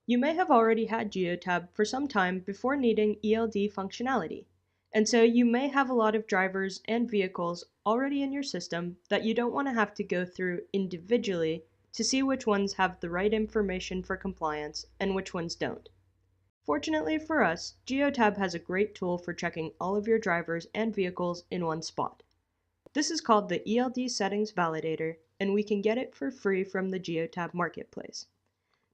You may have already had Geotab for some time before needing ELD functionality, and so you may have a lot of drivers and vehicles already in your system that you don't want to have to go through individually to see which ones have the right information for compliance and which ones don't. Fortunately for us, Geotab has a great tool for checking all of your drivers and vehicles in one spot. This is called the ELD Settings Validator, and we can get it for free from the Geotab Marketplace.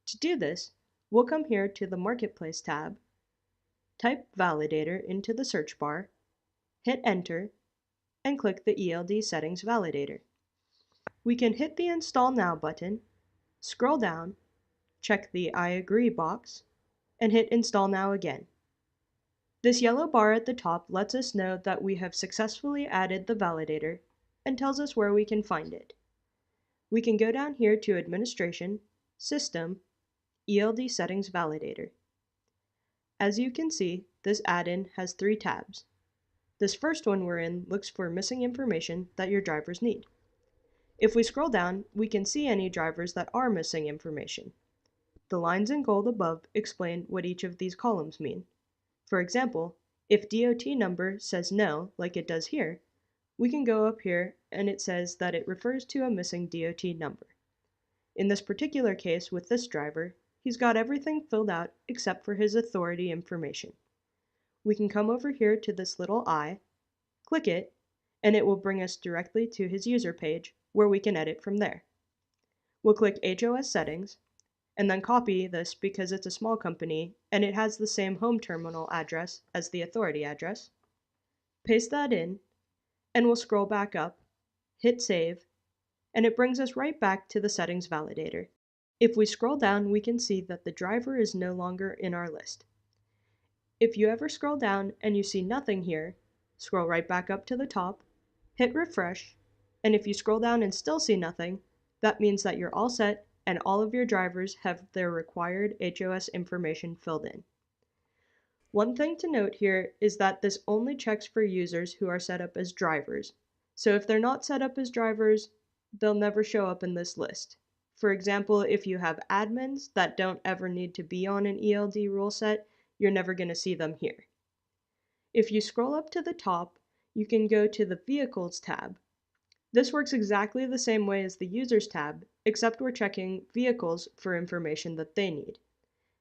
To do this, we'll come here to the Marketplace tab, type Validator into the search bar, hit Enter, and click the ELD Settings Validator. We can hit the Install Now button, scroll down, check the I agree box, and hit Install Now again. This yellow bar at the top lets us know that we have successfully added the validator and tells us where we can find it. We can go down here to Administration, System, ELD Settings Validator. As you can see, this add-in has 3 tabs. This first one we're in looks for missing information that your drivers need. If we scroll down, we can see any drivers that are missing information. The lines in gold above explain what each of these columns mean. For example, if DOT number says no, like it does here, we can go up here and it says that it refers to a missing DOT number. In this particular case with this driver, he's got everything filled out except for his authority information. We can come over here to this little I, click it, and it will bring us directly to his user page where we can edit from there. We'll click HOS Settings, and then copy this because it's a small company and it has the same home terminal address as the authority address. Paste that in, and we'll scroll back up, hit Save, and it brings us right back to the Settings Validator. If we scroll down, we can see that the driver is no longer in our list. If you ever scroll down and you see nothing here, scroll right back up to the top, hit Refresh, and if you scroll down and still see nothing, that means that you're all set and all of your drivers have their required HOS information filled in. One thing to note here is that this only checks for users who are set up as drivers. So if they're not set up as drivers, they'll never show up in this list. For example, if you have admins that don't ever need to be on an ELD rule set, you're never going to see them here. If you scroll up to the top, you can go to the Vehicles tab. This works exactly the same way as the Users tab, except we're checking vehicles for information that they need.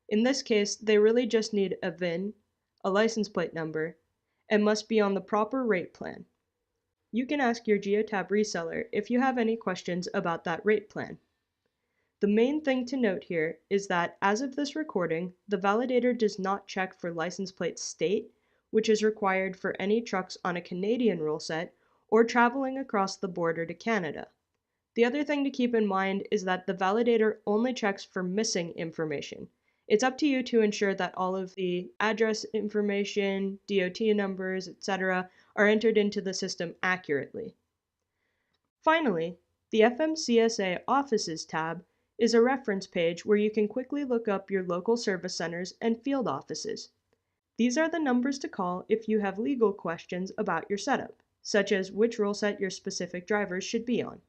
In this case, they really just need a VIN, a license plate number, and must be on the proper rate plan. You can ask your Geotab reseller if you have any questions about that rate plan. The main thing to note here is that as of this recording, the validator does not check for license plate state, which is required for any trucks on a Canadian rule set or traveling across the border to Canada. The other thing to keep in mind is that the validator only checks for missing information. It's up to you to ensure that all of the address information, DOT numbers, etc. are entered into the system accurately. Finally, the FMCSA Offices tab is a reference page where you can quickly look up your local service centers and field offices. These are the numbers to call if you have legal questions about your setup, such as which rule set your specific drivers should be on.